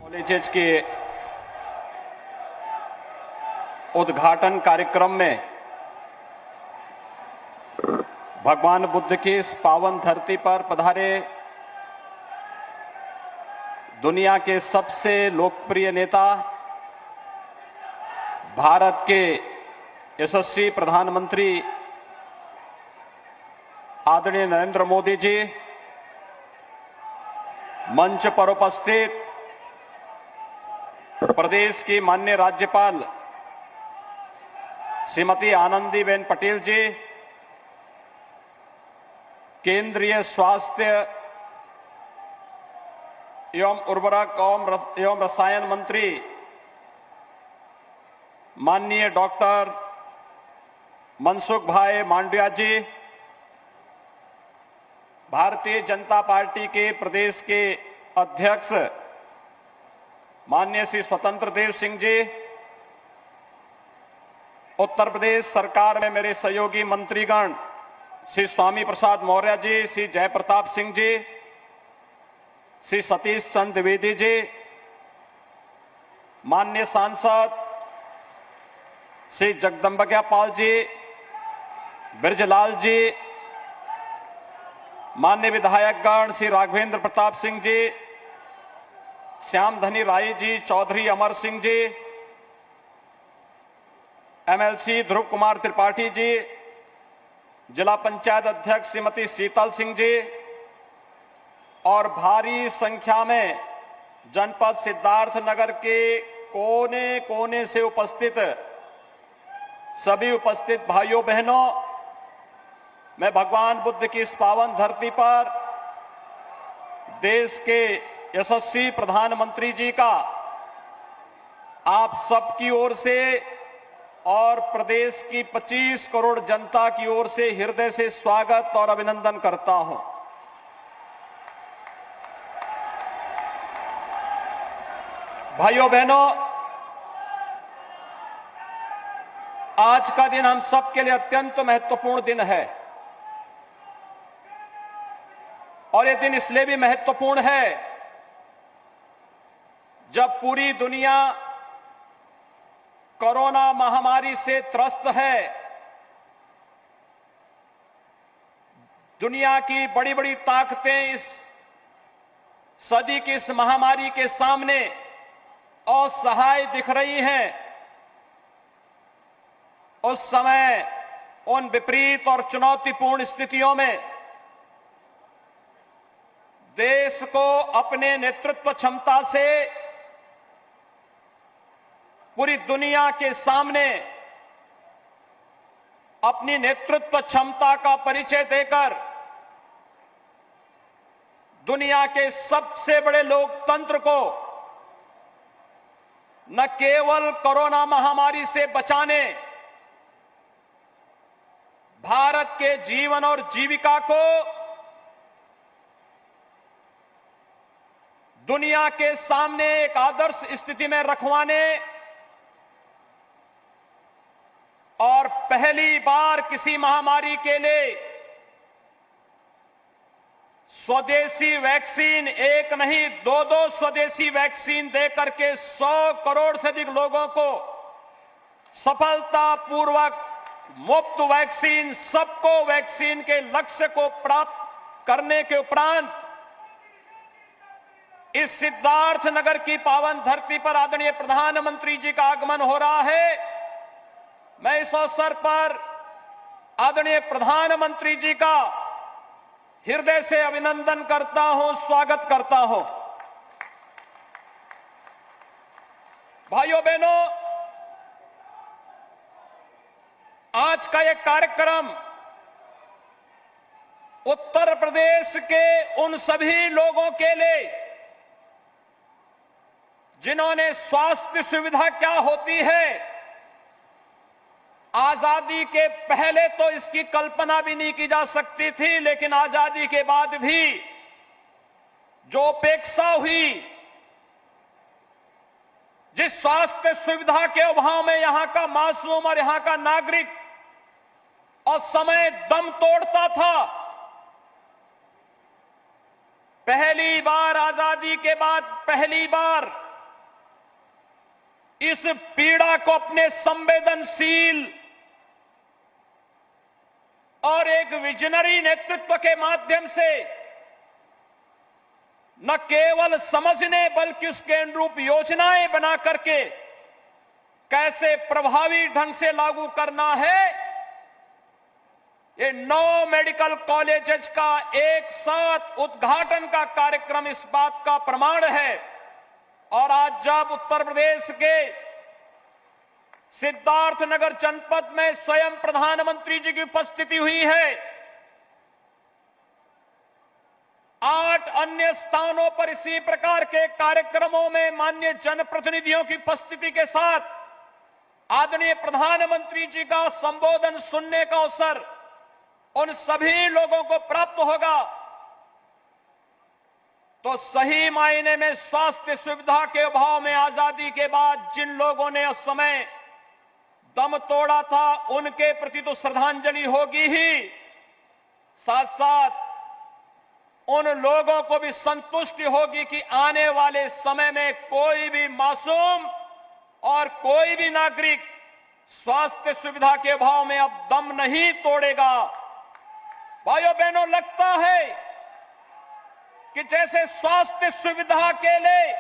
Colleges के उद्घाटन कार्यक्रम में भगवान बुद्ध की इस पावन धरती पर पधारे दुनिया के सबसे लोकप्रिय नेता, भारत के यशस्वी प्रधानमंत्री आदरणीय नरेंद्र मोदी जी, मंच पर उपस्थित प्रदेश की माननीय राज्यपाल श्रीमती आनंदीबेन पटेल जी, केंद्रीय स्वास्थ्य एवं उर्वरक एवं रसायन मंत्री माननीय डॉक्टर मनसुख भाई मांडविया जी, भारतीय जनता पार्टी के प्रदेश के अध्यक्ष माननीय श्री स्वतंत्र देव सिंह जी, उत्तर प्रदेश सरकार में मेरे सहयोगी मंत्रीगण श्री स्वामी प्रसाद मौर्य जी, श्री जयप्रताप सिंह जी, श्री सतीश चंद्र द्विवेदी जी, माननीय सांसद श्री जगदम्बिका पाल जी, ब्रजलाल जी, माननीय विधायकगण श्री राघवेंद्र प्रताप सिंह जी, श्याम धनी राय जी, चौधरी अमर सिंह जी, एमएलसी ध्रुव कुमार त्रिपाठी जी, जिला पंचायत अध्यक्ष श्रीमती शीतल सिंह जी और भारी संख्या में जनपद सिद्धार्थनगर के कोने कोने से उपस्थित सभी उपस्थित भाइयों बहनों, मैं भगवान बुद्ध की इस पावन धरती पर देश के यशस्वी प्रधानमंत्री जी का आप सबकी ओर से और प्रदेश की 25 करोड़ जनता की ओर से हृदय से स्वागत और अभिनंदन करता हूं। भाइयों बहनों, आज का दिन हम सबके लिए अत्यंत महत्वपूर्ण दिन है और ये दिन इसलिए भी महत्वपूर्ण है जब पूरी दुनिया कोरोना महामारी से त्रस्त है। दुनिया की बड़ी बड़ी ताकतें इस सदी की इस महामारी के सामने असहाय दिख रही हैं। उस समय उन विपरीत और चुनौतीपूर्ण स्थितियों में देश को अपने नेतृत्व क्षमता से पूरी दुनिया के सामने अपनी नेतृत्व क्षमता का परिचय देकर दुनिया के सबसे बड़े लोकतंत्र को न केवल कोरोना महामारी से बचाने, भारत के जीवन और जीविका को दुनिया के सामने एक आदर्श स्थिति में रखवाने और पहली बार किसी महामारी के लिए स्वदेशी वैक्सीन, एक नहीं दो स्वदेशी वैक्सीन देकर के 100 करोड़ से अधिक लोगों को सफलतापूर्वक मुफ्त वैक्सीन, सबको वैक्सीन के लक्ष्य को प्राप्त करने के उपरांत इस सिद्धार्थनगर की पावन धरती पर आदरणीय प्रधानमंत्री जी का आगमन हो रहा है। मैं इस अवसर पर आदरणीय प्रधानमंत्री जी का हृदय से अभिनंदन करता हूं, स्वागत करता हूं। भाइयों बहनों, आज का यह कार्यक्रम उत्तर प्रदेश के उन सभी लोगों के लिए जिन्होंने स्वास्थ्य सुविधा क्या होती है आजादी के पहले तो इसकी कल्पना भी नहीं की जा सकती थी, लेकिन आजादी के बाद भी जो उपेक्षा हुई, जिस स्वास्थ्य सुविधा के अभाव में यहां का मासूम और यहां का नागरिक और समय दम तोड़ता था, पहली बार आजादी के बाद पहली बार इस पीड़ा को अपने संवेदनशील और एक विजनरी नेतृत्व के माध्यम से न केवल समझने बल्कि उसके अनुरूप योजनाएं बना करके कैसे प्रभावी ढंग से लागू करना है, ये 9 मेडिकल कॉलेजेस का एक साथ उद्घाटन का कार्यक्रम इस बात का प्रमाण है। और आज जब उत्तर प्रदेश के सिद्धार्थनगर जनपद में स्वयं प्रधानमंत्री जी की उपस्थिति हुई है, 8 अन्य स्थानों पर इसी प्रकार के कार्यक्रमों में माननीय जनप्रतिनिधियों की उपस्थिति के साथ आदरणीय प्रधानमंत्री जी का संबोधन सुनने का अवसर उन सभी लोगों को प्राप्त होगा, तो सही मायने में स्वास्थ्य सुविधा के अभाव में आजादी के बाद जिन लोगों ने उस समय दम तोड़ा था, उनके प्रति तो श्रद्धांजलि होगी ही, साथ साथ उन लोगों को भी संतुष्टि होगी कि आने वाले समय में कोई भी मासूम और कोई भी नागरिक स्वास्थ्य सुविधा के अभाव में अब दम नहीं तोड़ेगा। भाइयों बहनों, लगता है कि जैसे स्वास्थ्य सुविधा के लिए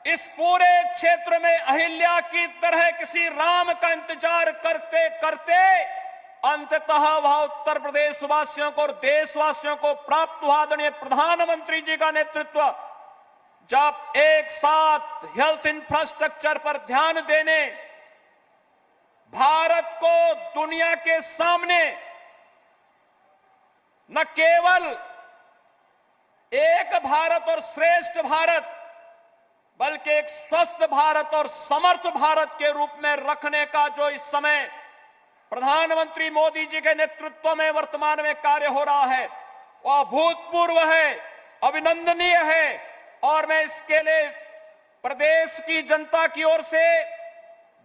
इस पूरे क्षेत्र में अहिल्या की तरह किसी राम का इंतजार करते करते अंततः वह उत्तर प्रदेश वासियों को और देशवासियों को प्राप्त हुआ आदरणीय प्रधानमंत्री जी का नेतृत्व, जब एक साथ हेल्थ इंफ्रास्ट्रक्चर पर ध्यान देने, भारत को दुनिया के सामने न केवल एक भारत और श्रेष्ठ भारत बल्कि एक स्वस्थ भारत और समर्थ भारत के रूप में रखने का जो इस समय प्रधानमंत्री मोदी जी के नेतृत्व में वर्तमान में कार्य हो रहा है, वह अभूतपूर्व है, अभिनंदनीय है। और मैं इसके लिए प्रदेश की जनता की ओर से,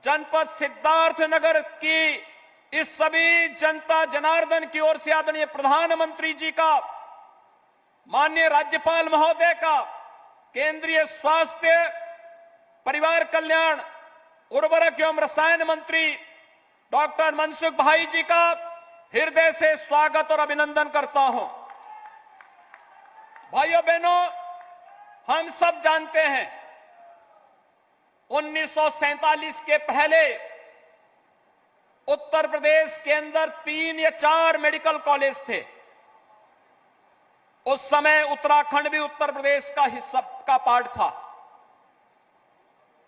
जनपद सिद्धार्थनगर की इस सभी जनता जनार्दन की ओर से आदरणीय प्रधानमंत्री जी का, माननीय राज्यपाल महोदय का, केंद्रीय स्वास्थ्य परिवार कल्याण उर्वरक एवं रसायन मंत्री डॉक्टर मनसुख भाई जी का हृदय से स्वागत और अभिनंदन करता हूं। भाइयों बहनों, हम सब जानते हैं 1947 के पहले उत्तर प्रदेश के अंदर 3 या 4 मेडिकल कॉलेज थे। उस समय उत्तराखंड भी उत्तर प्रदेश का हिस्सा का पार्ट था।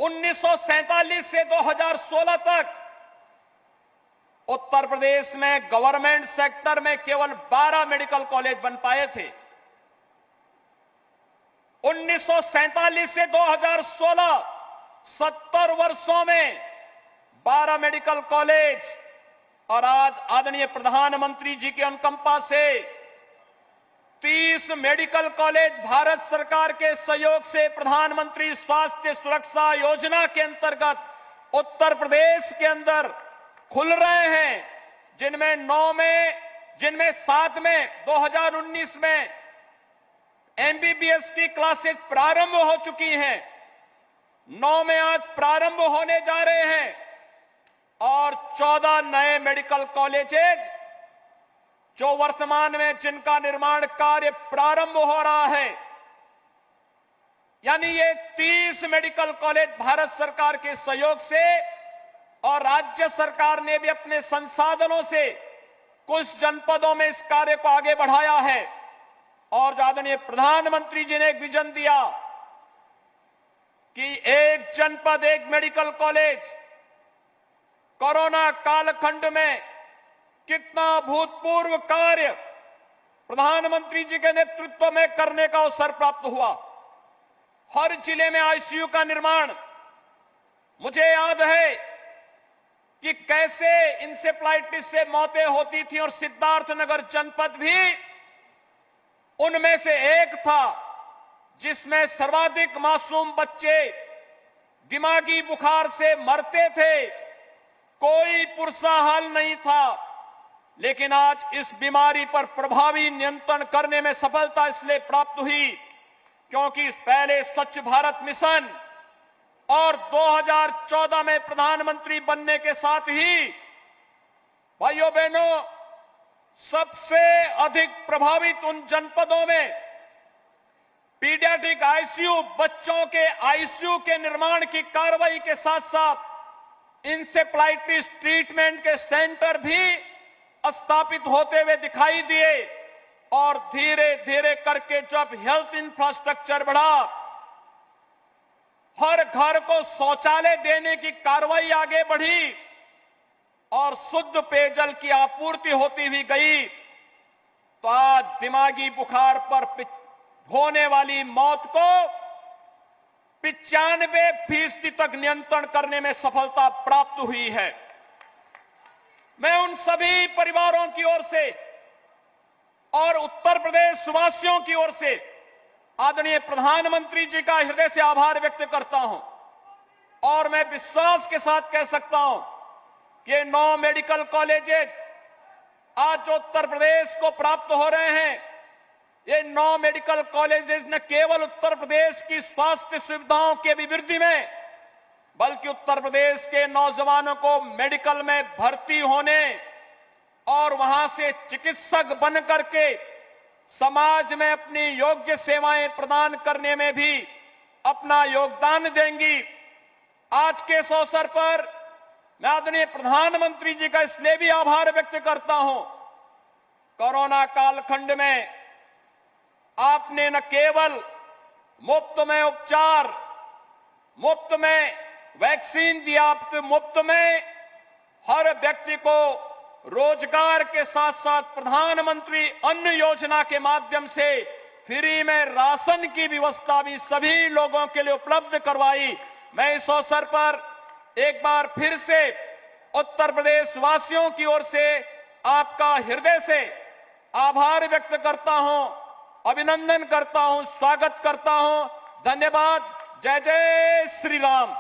1947 से 2016 तक उत्तर प्रदेश में गवर्नमेंट सेक्टर में केवल 12 मेडिकल कॉलेज बन पाए थे। 1947 से 2016 70 वर्षों में 12 मेडिकल कॉलेज, और आज आदरणीय प्रधानमंत्री जी की अनुकंपा से 30 मेडिकल कॉलेज भारत सरकार के सहयोग से प्रधानमंत्री स्वास्थ्य सुरक्षा योजना के अंतर्गत उत्तर प्रदेश के अंदर खुल रहे हैं, जिनमें 7 में 2019 में एमबीबीएस की क्लासेस प्रारंभ हो चुकी हैं, 9 में आज प्रारंभ होने जा रहे हैं, और 14 नए मेडिकल कॉलेजेस जो वर्तमान में जिनका निर्माण कार्य प्रारंभ हो रहा है। यानी ये 30 मेडिकल कॉलेज भारत सरकार के सहयोग से, और राज्य सरकार ने भी अपने संसाधनों से कुछ जनपदों में इस कार्य को आगे बढ़ाया है। और आदरणीय प्रधानमंत्री जी ने एक विजन दिया कि एक जनपद एक मेडिकल कॉलेज, कोरोना कालखंड में कितना भूतपूर्व कार्य प्रधानमंत्री जी के नेतृत्व में करने का अवसर प्राप्त हुआ। हर जिले में आईसीयू का निर्माण, मुझे याद है कि कैसे इंसेफ्लाइटिस से मौतें होती थी, और सिद्धार्थनगर जनपद भी उनमें से एक था जिसमें सर्वाधिक मासूम बच्चे दिमागी बुखार से मरते थे। कोई पुरसा हल नहीं था, लेकिन आज इस बीमारी पर प्रभावी नियंत्रण करने में सफलता इसलिए प्राप्त हुई क्योंकि पहले स्वच्छ भारत मिशन और 2014 में प्रधानमंत्री बनने के साथ ही भाइयों बहनों सबसे अधिक प्रभावित उन जनपदों में पीडियाट्रिक आईसीयू, बच्चों के आईसीयू के निर्माण की कार्रवाई के साथ साथ इंसेफ्लाइटिस ट्रीटमेंट के सेंटर भी स्थापित होते हुए दिखाई दिए। और धीरे धीरे करके जब हेल्थ इंफ्रास्ट्रक्चर बढ़ा, हर घर को शौचालय देने की कार्रवाई आगे बढ़ी और शुद्ध पेयजल की आपूर्ति होती हुई गई, तो आज दिमागी बुखार पर होने वाली मौत को 95% तक नियंत्रण करने में सफलता प्राप्त हुई है। मैं उन सभी परिवारों की ओर से और उत्तर प्रदेश वासियों की ओर से आदरणीय प्रधानमंत्री जी का हृदय से आभार व्यक्त करता हूं और मैं विश्वास के साथ कह सकता हूं कि ये 9 मेडिकल कॉलेजेस आज जो उत्तर प्रदेश को प्राप्त हो रहे हैं, ये 9 मेडिकल कॉलेजेस न केवल उत्तर प्रदेश की स्वास्थ्य सुविधाओं के अभिवृद्धि में, बल्कि उत्तर प्रदेश के नौजवानों को मेडिकल में भर्ती होने और वहां से चिकित्सक बन करके समाज में अपनी योग्य सेवाएं प्रदान करने में भी अपना योगदान देंगी। आज के इस अवसर पर मैं आदरणीय प्रधानमंत्री जी का इसलिए भी आभार व्यक्त करता हूं, कोरोना कालखंड में आपने न केवल मुफ्त में उपचार, मुफ्त में वैक्सीन दिया, मुफ्त में हर व्यक्ति को रोजगार के साथ साथ प्रधानमंत्री अन्न योजना के माध्यम से फ्री में राशन की व्यवस्था भी सभी लोगों के लिए उपलब्ध करवाई। मैं इस अवसर पर एक बार फिर से उत्तर प्रदेश वासियों की ओर से आपका हृदय से आभार व्यक्त करता हूं, अभिनंदन करता हूं, स्वागत करता हूं। धन्यवाद। जय जय श्री राम।